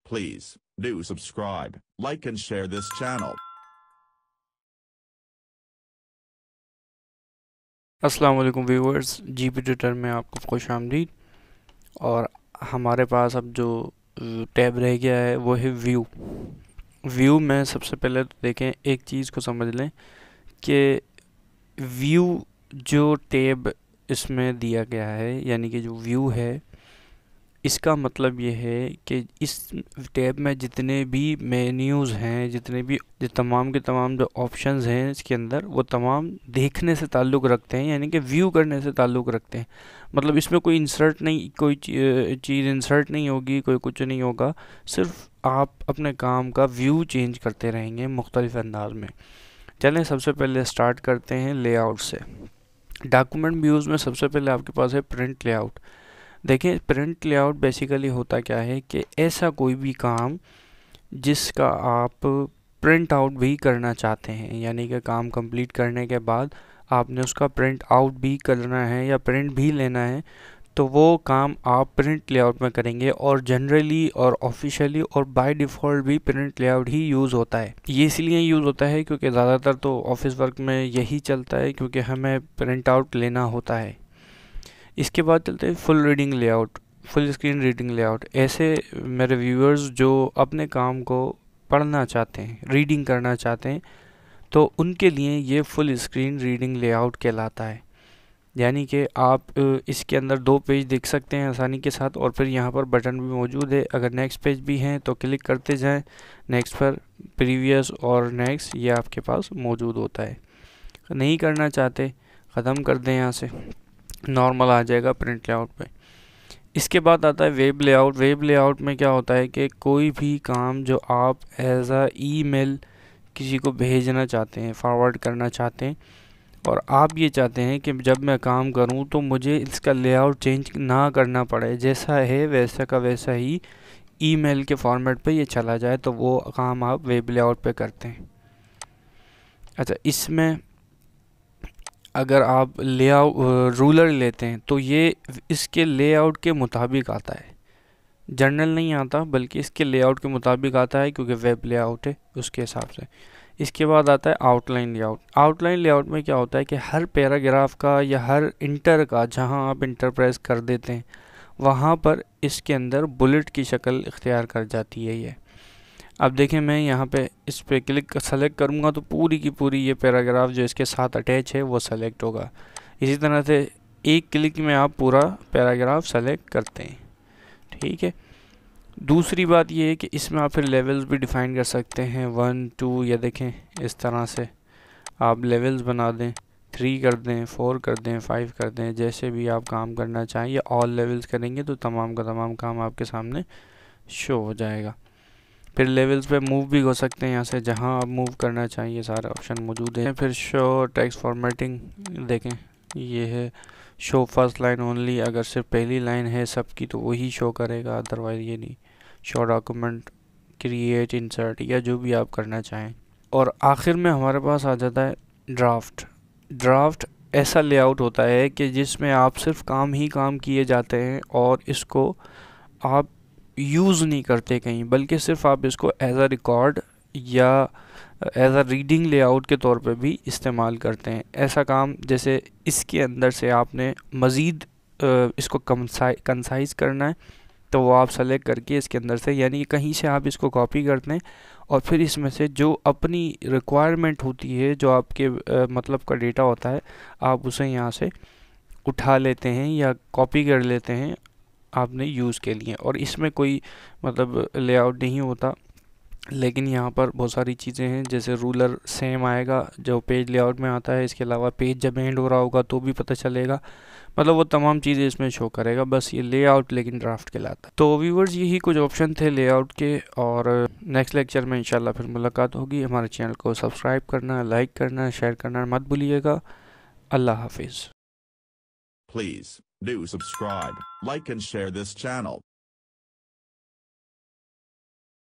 Please do subscribe, like and share this channel. अस्सलाम वालेकुम viewers, GP Twitter में आपको खुश आमदीद। और हमारे पास अब जो टैब रह गया है वो है व्यू। व्यू में सबसे पहले तो देखें, एक चीज़ को समझ लें कि व्यू जो टैब इसमें दिया गया है, यानी कि जो व्यू है, इसका मतलब ये है कि इस टैब में जितने भी मेन्यूज़ हैं, जितने भी जो तमाम के तमाम जो ऑप्शंस हैं इसके अंदर, वो तमाम देखने से ताल्लुक़ रखते हैं, यानी कि व्यू करने से ताल्लुक़ रखते हैं। मतलब इसमें कोई इंसर्ट नहीं, कोई चीज़ इंसर्ट नहीं होगी, कोई कुछ नहीं होगा। सिर्फ आप अपने काम का व्यू चेंज करते रहेंगे मुख्तलिफ अंदाज में। चलें, सबसे पहले स्टार्ट करते हैं लेआउट से। डॉक्यूमेंट व्यूज़ में सबसे पहले आपके पास है प्रिंट लेआउट। देखिए, प्रिंट लेआउट बेसिकली होता क्या है कि ऐसा कोई भी काम जिसका आप प्रिंट आउट भी करना चाहते हैं, यानी कि काम कंप्लीट करने के बाद आपने उसका प्रिंट आउट भी करना है या प्रिंट भी लेना है, तो वो काम आप प्रिंट लेआउट में करेंगे। और जनरली और ऑफिशियली और बाय डिफ़ॉल्ट भी प्रिंट लेआउट ही यूज़ होता है। ये इसलिए यूज़ होता है क्योंकि ज़्यादातर तो ऑफिस वर्क में यही चलता है, क्योंकि हमें प्रिंट आउट लेना होता है। इसके बाद चलते हैं full reading layout, full screen reading layout. ऐसे मेरे व्यूअर्स जो अपने काम को पढ़ना चाहते हैं, रीडिंग करना चाहते हैं, तो उनके लिए ये फुल स्क्रीन रीडिंग लेआउट कहलाता है। यानी कि आप इसके अंदर 2 पेज देख सकते हैं आसानी के साथ, और फिर यहाँ पर बटन भी मौजूद है। अगर नेक्स्ट पेज भी हैं तो क्लिक करते जाएं नेक्स्ट पर, प्रीवियस और नेक्स्ट ये आपके पास मौजूद होता है। नहीं करना चाहते, ख़त्म कर दें यहाँ से, नॉर्मल आ जाएगा प्रिंट लेआउट पे। इसके बाद आता है वेब लेआउट। वेब लेआउट में क्या होता है कि कोई भी काम जो आप एज अ ईमेल किसी को भेजना चाहते हैं, फॉरवर्ड करना चाहते हैं, और आप ये चाहते हैं कि जब मैं काम करूं तो मुझे इसका लेआउट चेंज ना करना पड़े, जैसा है वैसा का वैसा ही ईमेल के फॉर्मेट पे ये चला जाए, तो वो काम आप वेब लेआउट पे करते हैं। अच्छा, इसमें अगर आप लेआउट रूलर लेते हैं तो ये इसके लेआउट के मुताबिक आता है, जनरल नहीं आता, बल्कि इसके लेआउट के मुताबिक आता है, क्योंकि वेब लेआउट है उसके हिसाब से। इसके बाद आता है आउटलाइन लेआउट। आउटलाइन लेआउट में क्या होता है कि हर पैराग्राफ का या हर इंटर का, जहां आप इंटर प्रेस कर देते हैं, वहां पर इसके अंदर बुलेट की शक्ल इख्तियार कर जाती है ये। अब देखें, मैं यहाँ पे इस पे क्लिक सेलेक्ट करूँगा तो पूरी की पूरी ये पैराग्राफ जो इसके साथ अटैच है वो सेलेक्ट होगा। इसी तरह से एक क्लिक में आप पूरा पैराग्राफ सेलेक्ट करते हैं, ठीक है। दूसरी बात ये है कि इसमें आप फिर लेवल्स भी डिफ़ाइन कर सकते हैं, 1 2, या देखें इस तरह से आप लेवल्स बना दें, 3 कर दें, 4 कर दें, 5 कर दें, जैसे भी आप काम करना चाहें। या ऑल लेवल्स करेंगे तो तमाम का तमाम काम आपके सामने शो हो जाएगा। फिर लेवल्स पे मूव भी हो सकते हैं, यहाँ से जहाँ आप मूव करना चाहिए सारे ऑप्शन मौजूद हैं। फिर शो टेक्स्ट फॉर्मेटिंग देखें, ये है शो फर्स्ट लाइन ओनली। अगर सिर्फ पहली लाइन है सबकी तो वही शो करेगा, अदरवाइज ये नहीं। शो डॉक्यूमेंट, क्रिएट, इंसर्ट, या जो भी आप करना चाहें। और आखिर में हमारे पास आ जाता है ड्राफ्ट। ड्राफ्ट ऐसा लेआउट होता है कि जिसमें आप सिर्फ काम ही काम किए जाते हैं, और इसको आप यूज़ नहीं करते कहीं, बल्कि सिर्फ आप इसको एज अ रिकॉर्ड या एज अ रीडिंग लेआउट के तौर पे भी इस्तेमाल करते हैं। ऐसा काम जैसे इसके अंदर से आपने मज़ीद इसको कंसाइज करना है, तो वो आप सेलेक्ट करके इसके अंदर से, यानी कि कहीं से आप इसको कॉपी करते हैं, और फिर इसमें से जो अपनी रिक्वायरमेंट होती है, जो आपके मतलब का डेटा होता है, आप उसे यहाँ से उठा लेते हैं या कॉपी कर लेते हैं आपने यूज़ के लिए। और इसमें कोई मतलब लेआउट नहीं होता, लेकिन यहाँ पर बहुत सारी चीज़ें हैं, जैसे रूलर सेम आएगा जो पेज लेआउट में आता है। इसके अलावा पेज जब एंड हो रहा होगा तो भी पता चलेगा, मतलब वो तमाम चीज़ें इसमें शो करेगा। बस ये लेआउट लेकिन ड्राफ्ट कहलाता है। तो व्यूवर्स, यही कुछ ऑप्शन थे लेआउट के, और नेक्स्ट लेक्चर में इंशाल्लाह फिर मुलाकात होगी। हमारे चैनल को सब्सक्राइब करना, लाइक करना, शेयर करना मत भूलिएगा। अल्लाह हाफिज़। Please do subscribe, like and share this channel.